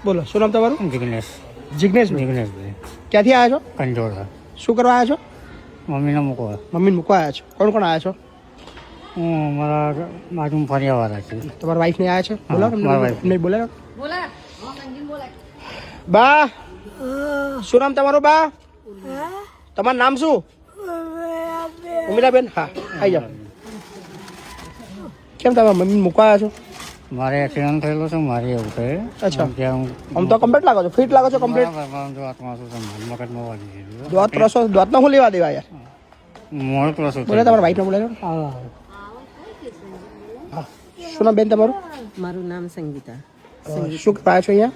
બોલો શું નામ તમારું? જિગ્નેશ. જિગ્નેશ જિગ્નેશભાઈ ક્યાંથી આવ્યા છો? કંજોળા. શું કરવા આવ્યા છો? મમ્મીને મૂકવા. મમ્મીને મૂકવા આવ્યા છો? કોણ કોણ આવ્યા છો? હું મારા બાજુમાં ફર્યાવાળા છે. તમારા વાઈફ ને આવ્યા છે? બોલો મારા wife. નહીં બોલે બા શું નામ તમારું બા? તમારું નામ શું? ઉમિલાબેન. હા આવી જાઓ. કેમ તમે મમ્મી મૂકવા આવ્યા છો? મારે એક્સિડન્ટ થયેલો છે મારે એવું છે. અચ્છા. ત્યાં આમ તો કમ્પ્લીટ લાગો છો, ફિટ લાગો છો કમ્પ્લીટ. હાથમાં શું છે મગજમાં વાગી ગયેલું. દોત પ્રસો દોતનો શું લેવા દેવા યાર? મોડ ક્રોસ બોલે તમારા વાઈફ ને બોલે છો? શું નામ બેન તમારું? મારું નામ સંગીતા. શું કરવા આવ્યા છો અહીંયા?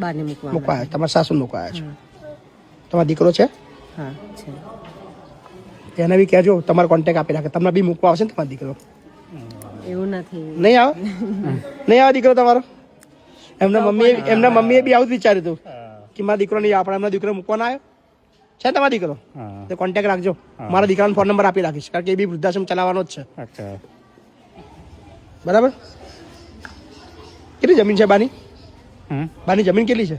બાને મૂકવા. મૂકવા આવ્યા તમારા સાસુ મૂકવા આવ્યા છો? તમારો દીકરો છે? હા છે. એને બી કહેજો તમારો કોન્ટેક્ટ આપી રાખે, તમને બી મૂકવા આવશે ને તમારો દીકરો. એવું નથી. નહીં આવે? નહીં આવે દીકરો તમારો? એમના મમ્મીએ બી આવું જ વિચાર્યું હતું કે મારા દીકરો નહીં આવે, પણ એમના દીકરો મૂકવાના આવ્યો છે તમારો દીકરો. તો કોન્ટેક્ટ રાખજો, મારા દીકરાનો ફોન નંબર આપી રાખીશ, કારણ કે એ બી વૃદ્ધાશ્રમ ચલાવવાનો જ છે. અચ્છા. બરાબર. કેટલી જમીન છે બાની? બાની જમીન કેટલી છે?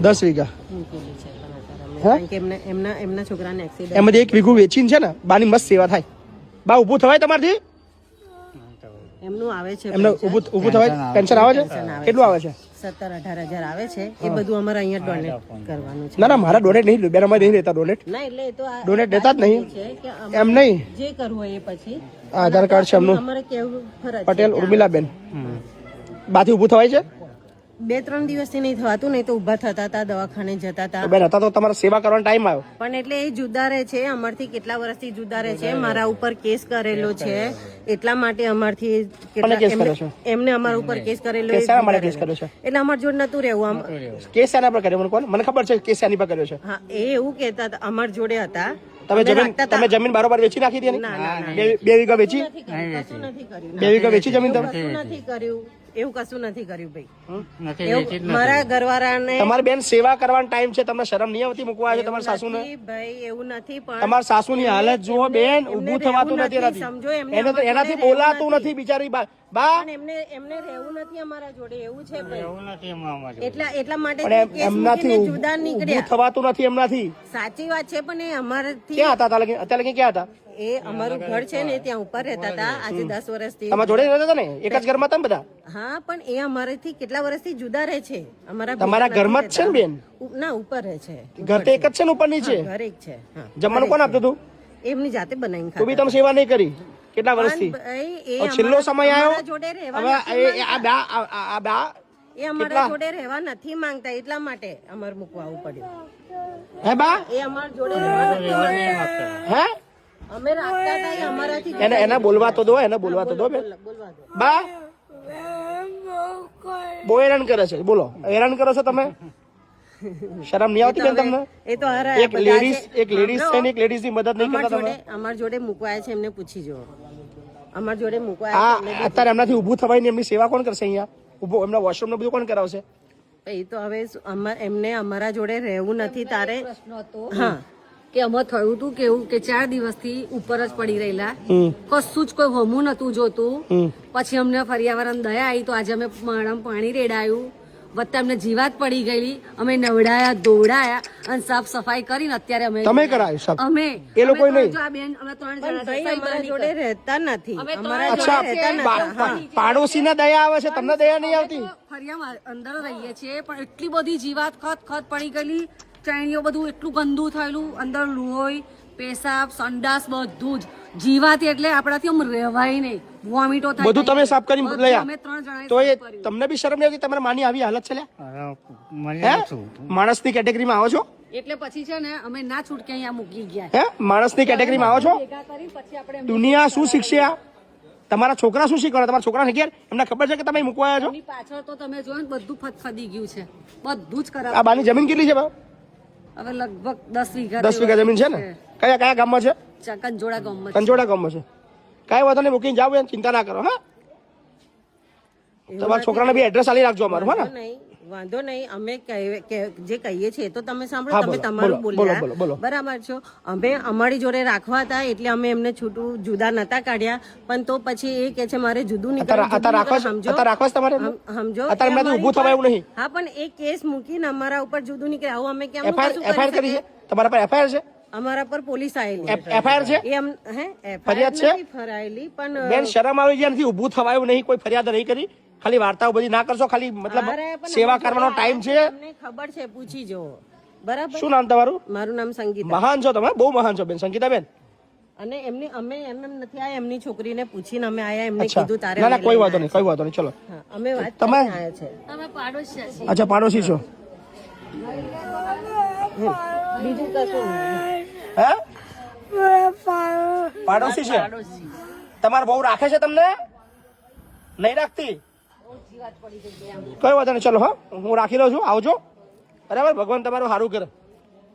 10 વીઘા. મૂકેલી છે પણ અત્યારે અમે. હે? કારણ કે એમના છોકરાને એક્સિડન્ટ. એમાંથી 1 વીઘું વેચીને છે ને બાની મસ્ત સેવા થાય. બા ઊભું થવાય તમારથી? એમનું આવે છે. એમને ઊભું થવાય? પેન્શન આવે છે? કેટલું આવે છે? 17-18 હજાર આવે છે. એ બધું અમારે અહીંયા ડોનેટ કરવાનું છે. ના ના મારા ડોનેટ નહીં, બેન અમારે નહીં રહેતા ડોનેટ. ના એટલે એ તો આ ડોનેટ દેતા જ નહીં. છે કે એમ નહીં, જે કરવું હોય એ પછી આધાર કાર્ડ છે એમનું. અમારે કેવું ફરજ છે. પટેલ ઉર્મિલાબેન. બાથી ઊભું થવાય છે? 2-3 દિવસથી નહીં થવાતું, નહીં તો ઊભા થતા હતા, દવાખાને જતા હતા. તો બેન હતા તો તમારે સેવા કરવાનો ટાઈમ આવ્યો. પણ એટલે એ જુદા રહે છે, અમારથી કેટલા વર્ષથી જુદા રહે છે. મારા ઉપર કેસ કરેલો છે, એટલા માટે અમારથી કોને કેસ કર્યો છે? એમને અમારા ઉપર કેસ કરેલો. કેસ શાના માટે કેસ કર્યો છે? એટલે અમાર જોડે નતું રહેવું. કેસ શાના પર કર્યો મને કોણ? મને ખબર છે કેસ શાની પર કર્યો છે. હા એ એવું કહેતા હતા, અમાર જોડે હતા. તમે જમીન બારોબાર વેચી નાખી હતી એની? 2 વીઘા વેચી? કશું નથી કર્યું. 2 વીઘા વેચી જમીન તમે? કશું નથી કર્યું, એવું કશું નથી કર્યું ભાઈ. નથી એવું વેચી જ મારા ઘરવાળાને તમારી બેન સેવા કરવાનો ટાઈમ છે, તમને શરમ નહીં આવતી મૂકવા આવે છે તમારા સાસુને? નથી ભાઈ, એવું નથી. પણ તમારા સાસુની હાલત જુઓ બેન, ઊભું થવાતું નથી એનાથી. સમજો એમને એને તો એનાથી બોલાતું નથી બિચારી બા. પણ એમને રહેવું નથી અમારા જોડે, એવું છે ભાઈ. એવું નથી એમાં અમારે. એટલા માટે પણ કેસ એમનાથી મૂકીને જુદા ઊભું નીકળ્યા. થવાતું નથી એમનાથી. સાચી વાત છે, પણ એ અમારાથી ક્યાં હતા અત્યારે લગી ક્યાં હતા? એ અમારું ઘર છે ને ત્યાં ઉપર રહેતા હતા આજે 10 વર્ષથી. તમારા જોડે રહેતા હતા ને? એક જ ઘરમાં હતા ને બધા? હા પણ એ અમારાથી કેટલા વર્ષથી જુદા રહે છે. તમારા ઘરમાં જ છે ને બેન? ના ઉપર રહે છે. ઘર તો એક જ છે ને ઉપર નીચે? ઘર એક છે. હા જમવાનું કોણ આપતું હતું? એમની જાતે બનાવીને તું બી ખાતા. તમે સેવા નહીં કરી કેટલા વર્ષથી? એ છેલ્લો સમય આવ્યો જોડે રહેવા હવે નથી આ બા એ અમારા જોડે રહેવા નથી માંગતા, એટલા માટે અમારે મૂકવા આવવું પડ્યું. હે બા એ અમારા જોડે રહેવા નથી માંગતા. હે અમે રાખતા હતા એ અમારાથી એને બોલવા તો દો, એને બોલવા તો દો બેન. બોલવા દો. બા બહુ હેરાન કરે છે. બોલો હેરાન કરો છો તમે? શરમ નહીં આવતી બેન તમને? એ તો હારા એક લેડીઝ છે ને એક લેડીઝ ની મદદ નહીં કરતા તમે? અમારા જોડે મૂકવાયા છે, એમને પૂછી જો. અમારા જોડે આ મૂકવાયા છે અત્યારે એમનાથી ઊભું થવાય ને એમની સેવા કોણ કરશે અહીંયા? ઊભો એમના વોશરૂમ ને બધું કોણ કરાવશે? એ તો હવે એમને અમારા જોડે રહેવું નથી તારે. હા કે અમે થયું હતું કેવું કે 4 દિવસથી ઉપર જ પડી રહેલા, કશું જ કોઈ હોમું નતું જોતું. પછી અમને ફરિયાવાળાને દયા આવી તો આજે અમે માણમ પાણી રેડાયું, વત્તા અમને જીવાત પડી ગયેલી. અમે નવડાયા, ધોવડાયા અને સાફ સફાઈ કરીને અત્યારે અમે તમે કરાયું સાહેબ? અમે એ લોકો નહીં? જો આ બેન અમે 3 જણા ભાઈ અમારા જોડે રહેતા નથી. અમે અમારા અચ્છા, જોડે રહેતા નથી. પાડોશી ને દયા આવે છે, તમને દયા નહીં આવતી? ફરિયામાં અંદર રહીએ છીએ પણ એટલી બધી જીવાત ખત પડી ગયેલી, ચાણીઓ બધું એટલું ગંદુ થયેલું, અંદર લોહી, પેશાબ, સંડાસ બધું જ જીવાત. એટલે આપણાથી આમ રહેવાય નહીં, વોમિટો થાય. બધું તમે સાફ કરી લઈ અમે 3 જણાએ તો એ સાફ કર્યું. તમને બી શરમ નહીં આવતી? તમારા માની આવી હાલત છે લ્યા? મને હે શું માણસની કેટેગરીમાં આવો છો? એટલે પછી છે ને અમે ના છૂટકે અહીંયા મૂકી ગયા. હે માણસની કેટેગરીમાં આવો છો? ભેગા કરી પછી આપણે દુનિયા શું શીખશે? આ તમારા છોકરા શું શીખવાડે? તમારા છોકરાને ઘેર એમને ખબર છે કે તમે મૂકવા આવ્યા છો? એની પાછળ તો તમે જોયો ને બધું ફદફદી ગયું છે, બધું જ ખરાબ. આ બાની જમીન કેટલી છે બા? હવે લગભગ 10 વીઘા 10 વીઘા જમીન છે ને? કયા કયા ગામમાં છે? કંજોડા ગામમાં. કંજોડા ગામમાં છે. કાંઈ વાંધો નહીં, મૂકીને જાવ, ચિંતા ના કરો. હા તમારા છોકરાને બી એડ્રેસ આલી રાખજો અમારું. હા ને? નહીં વાંધો નહીં, અમે જે કહીએ છીએ તો તમે હા, સાંભળો, તમે બોલો, તમારું બોલો, બોલ્યા, બોલો, બોલો. બરાબર છો. અમે અમારી જોડે રાખવા હતા એટલે અમે એમને છૂટું જુદા નતા કાઢ્યા, પણ તો પછી એ કે છે મારે જુદું અત્યારે રાખવા છે? અત્યારે રાખવા છે તમારે? સમજો અત્યારે એમનાથી ઊભું થવાય એવું નહીં. હા, પણ એ કેસ મૂકીને અમારા ઉપર જુદું નીકળે, આવું અમે કેમ એફઆઈઆર કરી છે તમારા પર? એફઆઈઆર છે? અમારા પર પોલીસ આવેલી એફઆઈઆર છે? એમ ફરિયાદ છે? ફરાયેલી, પણ બેન શરમ આવી જાય, નથી ઊભું થવાયું નહીં, કોઈ ફરિયાદ નહીં કરી, ખાલી વાર્તાઓ બધી ના કરશો, ખાલી મતલબ સેવા કરવાનો ટાઈમ છે. અમને ખબર છે, પૂછી જો. બરાબર. શું નામ તમારું? મારું નામ સંગીતા. મહાન છો તમે, બહુ મહાન છો બેન, સંગીતા બેન. અને એમની અમે એમ નથી આયા, એમની છોકરીને પૂછીને અમે આયા, એમને અચ્છા, કીધું તારે ના ના કોઈ વાંધો નહીં, કોઈ વાંધો નહીં, ચલો. હા, અમે વાત તમે? કરીને આયા છે. અમે પાડોશી છીએ. અચ્છા, પાડોશી છો? બીજું કશું નહીં. હે? પાડોશી છે? તમારા બહુ રાખે છે તમને? નહીં રાખતી? કઈ વાંધો નહીં, ચલો. હા, હું રાખી લઉં છું, આવજો. બરાબર, ભગવાન તમારું સારું કરે.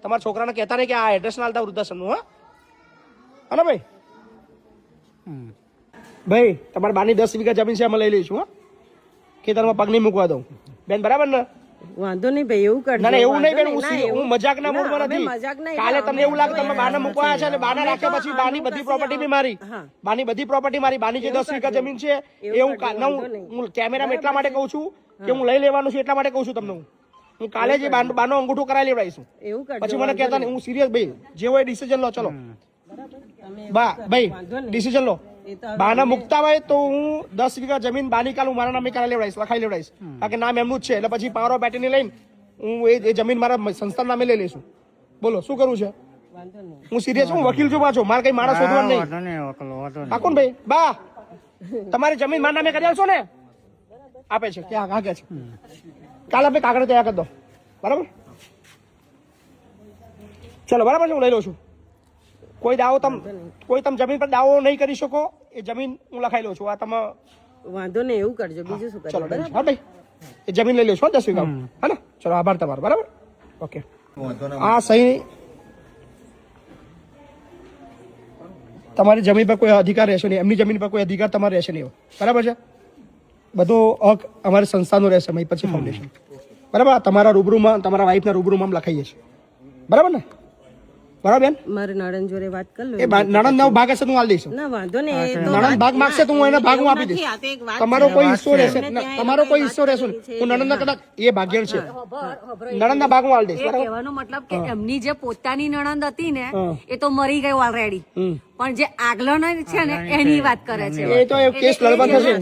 તમારા છોકરાને કહેતા નહીં કે આ એડ્રેસ ના આલતા વૃદ્ધાશ્રમનું. હા, હા ભાઈ. ભાઈ, તમારી બાની 10 વીઘા જમીન છે, અમે લઈ લઈશું. હા, ખેતરમાં પગ નહીં મૂકવા દઉં બેન, બરાબર ને? વાંધો નહીં ભાઈ, એવું કરજો. ના ના, એવું નહીં બેન, વાંધો નહીં. હું મજાકના મૂડમાં અમે નથી. મજાક નહીં. કાલે તમને એવું લાગે તમે બાને મૂકવા છે અને બાને રાખ્યા પછી બાની બધી પ્રોપર્ટી બી મારી. હા. બાની બધી પ્રોપર્ટી મારી. બાની જે 10 વીઘા જમીન છે એવું હું કેમેરામાં એટલા માટે કહું છું કે હું લઈ લેવાનું છું, એટલા માટે કહું છું તમને. હું કાલે જે બાનો અંગૂઠો કરાવી લેવડાવીશું. એવું કરજો. પછી મને કહેતા નહીં, હું સિરિયસ ભાઈ, જે હોય ડિસિઝન લો. ચલો બા ભાઈ, ડિસિઝન લો. બાના મુકતા હોય તો હું 10 વીઘા જમીન બાની કાલ હું મારા નામે કરાવી લેવડાવીશ, લખાઈ લેવડાવીશ, કારણ કે નામ એમનું જ છે. એટલે પછી પાવર ઓફ એટર્ની લઈને હું એ જમીન મારા સંસ્થા નામે લઈ લઈશું. બોલો શું કરવું છે? હું સિરિયસ છું, હું વકીલ છું પાછો, મારે કઈ માણસ શોધવાનું નહીં. પાકું ભાઈ? બા, તમારી જમીન મારા નામે કરી આવશો ને? આપે છે, ક્યાં કાગે છે? કાલે આપણે કાગળ તૈયાર કરી દો. બરાબર, ચલો. બરાબર છે, હું લઈ લઉં છું. કોઈ તમે જમીન પર દાવો નહીં કરી શકો, એ જમીન હું લખાઈ લઉં છું. આ તમે વાંધો નહીં, એવું કરજો. બીજું શું કરજો? ચલો હા ભાઈ, એ જમીન લઈ લો છો 10 વીઘા. હા ને? ચલો, આભાર તમારો. બરાબર, ઓકે. આ સહી તમારી જમીન પર કોઈ અધિકાર રહેશે નહીં, એમની જમીન પર કોઈ અધિકાર તમારે રહેશે નહીં. બરાબર છે? બધો હક અમારી સંસ્થાનો રહેશે, પછી ફાઉન્ડેશન. બરાબર, તમારા રૂબરૂમાં, તમારા વાઈફના રૂબરૂમાં લખાઈએ છીએ. બરાબર ને? બરાબર બેન? મારે નણંદ જોડે વાત કરી લો. એ નણંદ નો ભાગ હશે, હું આલી દઈશ. ના વાંધો નહીં, એ તો નણંદ ભાગ માંગશે તો હું એને ભાગ આપી દઈશ. આ તો એક વાત તમારો છે. કોઈ હિસ્સો રહેશે, તમારો કોઈ હિસ્સો રહેશે નહીં. હું નણંદ કદાચ એ ભાગ્યણ છે, નણંદ ભાગ હું આલી દઈશ. એ કહેવાનો મતલબ કે એમની જે પોતાની નણંદ હતી ને એ તો મરી ગઈ ઓલરેડી, પણ જે આગલો છે ને એની વાત કરે છે. એ તો એ કેસ લડવા થશે.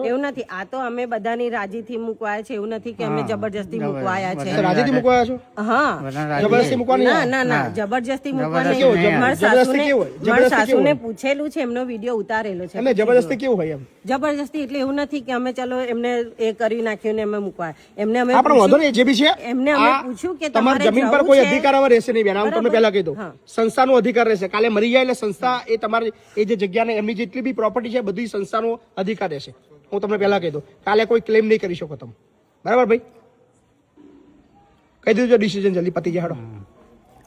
એવું નથી. આ તો અમે બધાની રાજીથી મૂકવાયા છે, એવું નથી કે અમે જબરજસ્તી મૂકવાયા છે. રાજીથી મૂકવાયા છો? હા, જબરદસ્તી મૂકવાની? ના, જબરજસ્તી મૂકવાની. કેવું? મારા જબરદસ્તી સાસુને કેવું? પૂછેલું છે, એમનો વિડીયો ઉતારેલો છે. એમને જબરદસ્તી કેવું હોય એમ? જબરજસ્તી એટલે એવું નથી કે અમે ચલો એમને એ કરી નાખ્યું ને અમે મૂકવાય. એમને અમે આપણે વાંધો નહીં, જે બી છે. એમને અમે પૂછ્યું કે તમારી જમીન પર કોઈ અધિકાર હવે રહેશે નહીં બેન. હું તમને પહેલા કહી દઉં, સંસ્થાનો અધિકાર રહેશે. કાલે મરી જાય એટલે સંસ્થા એ તમારી એ જે જગ્યાને એમની જેટલી બી પ્રોપર્ટી છે બધી સંસ્થાનો અધિકાર રહેશે. હું તમને પહેલા કહી દઉં, કાલે કોઈ ક્લેમ નહીં કરી શકો તમે. બરાબર ભાઈ? કહી દીધું ડિસિઝન જલ્દી પતી જાય.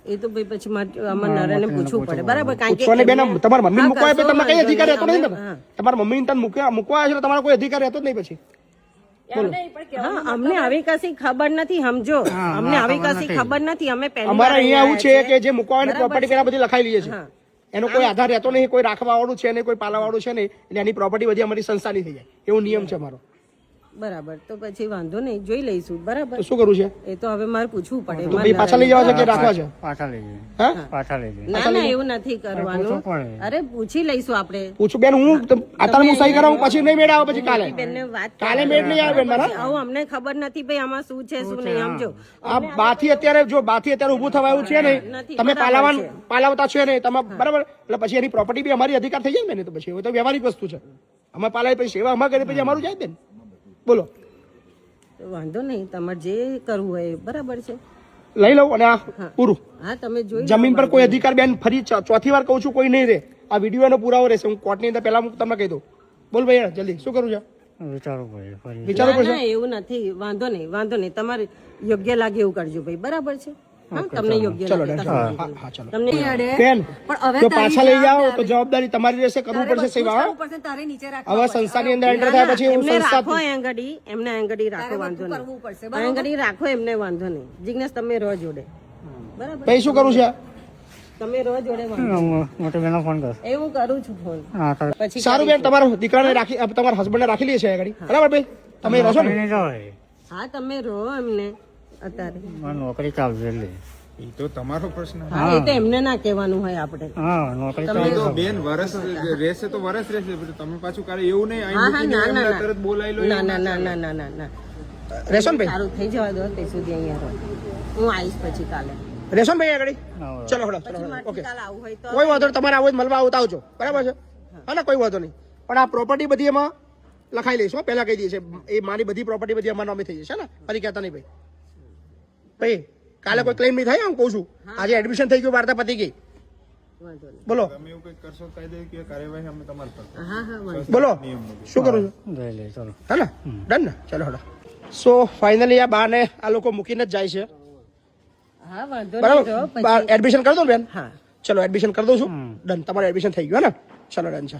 એ તો ભાઈ પછી અમારા નરેને પૂછવું પડે. બરાબર, કારણ પૂછવાને કે બેન તમારા મમ્મી મૂકવા આવે તમને કઈ અધિકાર રહેતો નહીં. તમે તમારા મમ્મી તને મૂકવા આવે છે તમારો કોઈ અધિકાર રહેતો જ નહીં. પછી હા, અમને આવી કશી ખબર નથી, સમજો. અમને આવી કશી ખબર નથી. અમે પહેલી અમારે અહીંયા એવું છે કે જે મૂકવાની પ્રોપર્ટી પેલા બધી લખાઈ લઈએ છે, એનો કોઈ આધાર રહેતો નહીં, કોઈ રાખવા વાળું છે નહીં, કોઈ પાલવા વાળું છે નહીં, એટલે એની પ્રોપર્ટી બધી અમારી સંસ્થાની થઈ જાય, એવો નિયમ છે અમારો. બરાબર, તો પછી વાંધો નહીં, જોઈ લઈશું. બરાબર, તો શું કરવું છે? એ તો હવે મારે પૂછવું પડે. તો ભાઈ પાછા લઈ જવા છે કે રાખવા છે? પાછા લઈ જઈએ. હા, પાછા લઈ જઈએ. ના એવું નથી કરવાનું. અરે પૂછી લઈશું આપણે. પૂછું બેન, હું અત્યારે હું સહી કરાવું પછી નહીં મેળ આવે. પછી કાલે બેનને વાત કાલે મેળ નહીં આવે બેન મારા. આવું અમને ખબર નથી ભાઈ આમાં શું છે શું નહીં, સમજો. આ બાથી અત્યારે ઊભું થવા એવું છે નહીં. તમે પાલાવતા છે નહીં તમે, બરાબર? એટલે પછી એની પ્રોપર્ટી બી અમારી અધિકાર થઈ જાય ને. તો પછી એ તો વ્યવહારિક વસ્તુ છે. અમે પાલાવી પછી સેવા અમારે કરી પછી અમારું જાય બેન. બોલો, વાંધો નહીં, તમારે જે કરવું હોય એ બરાબર છે, લઈ લઉં અને આ પૂરું. હા, તમે જોઈ જમીન પર કોઈ અધિકાર બેન, ફરી ચોથી વાર કહું છું, કોઈ નહીં રે. આ વિડીયો એનો પુરાવો રહેશે. હું કોર્ટની અંદર પહેલા તમને કહી દઉં. બોલ ભાઈ જલ્દી, શું કરું છે? વિચારવું પડે. વિચારવું પડશે. એવું નથી, વાંધો નહીં. તમારે યોગ્ય લાગે એવું કરજો ભાઈ, બરાબર છે? હા તમને યોગ્ય ચલો લાગે ડન. તમે હા હા ચલો તમને નહીં અડે. બેન પણ હવે જો તારી પાછા લઈ જાઓ તો જવાબદારી. જવાબદારી તમારી રહેશે, કરવું તારે પડશે બધું જ સેવા. કરવું પડશે, તારે નીચે રાખવા હવે પડશે. સંસ્થાની અંદર એન્ટર થાય પછી હું એમને રાખો સંસ્થા એમને આંગળી રાખો તારે વાંધો બધું કરવું પડશે, નહીં બરાબર? આંગળી રાખો એમને વાંધો નહીં જિજ્ઞેસ તમે રહો જોડે બરાબર પછી શું કરું છે? તમે રહો જોડે વાંધો મોટી બેનો ફોન કર એ હું કરું છું ફોન હા તારે પછી સારું બેન, તમારા દીકરાને રાખી તમારા હસબન્ડને રાખી લઈએ છે આગળ, બરાબર ભાઈ? તમે રહો છો ને? નહીં જવાય હા તમે રહો એમને અત્યારે મારે નોકરી ચાલશે એટલે એ તો તમારો પ્રશ્ન. હા એ તો એમને ના કહેવાનું હોય આપણે હા નોકરી એ ચાલશે તો બેન વરસ રહેશે તો વરસ રહેશે, પણ તમે પાછું કાલે એવું નહીં અહીં હા હા મૂકીને ના ના એમને તરત બોલાવી લો. ના ના ના ના ના ના ના રહેશો ને ભાઈ? સારું થઈ જવા દો તે સુધી અહીંયા રહો હું આવીશ પછી કાલે રહેશો ને ભાઈ આગળ? હા. ચલો હડો પછી ઓકે, મારથી કાલે આવું હોય તો કોઈ વાંધો નહીં, તમારે આવું હોય તો મળવા આવતા આવજો, બરાબર છે? હા ને, કોઈ વાંધો નહીં. પણ આ પ્રોપર્ટી બધી એમાં લખાઈ લઈશું, પહેલા કહી દઈએ છે એ મારી બધી પ્રોપર્ટી બધી અમારા નામે થઈ જશે ને, ફરી કહેતા નહીં ભાઈ. ભાઈ કાલે કોઈ ક્લેમ નહીં થાય, હું કહું છું. આજે એડમિશન થઈ ગયું, વાર્તા પતી ગઈ. વાંધો નહીં બોલો તમે એવું કંઈક કરશો કાયદે કાર્યવાહી અમે તમારી પર કરશું. હા હા વાંધો બોલો શું કરું છું? લઈ લે ચલો હે ને, ડન ને? ચલો હડો. સો ફાઇનલી આ બાને આ લોકો મૂકીને જ જાય છે, હા વાંધો નહીં રહો બરાબર? એડમિશન કરી દો ને બેન? હા ચલો એડમિશન કરી દઉં છું. ડન, તમારું એડમિશન થઈ ગયું હે ને? ચલો ડન છે.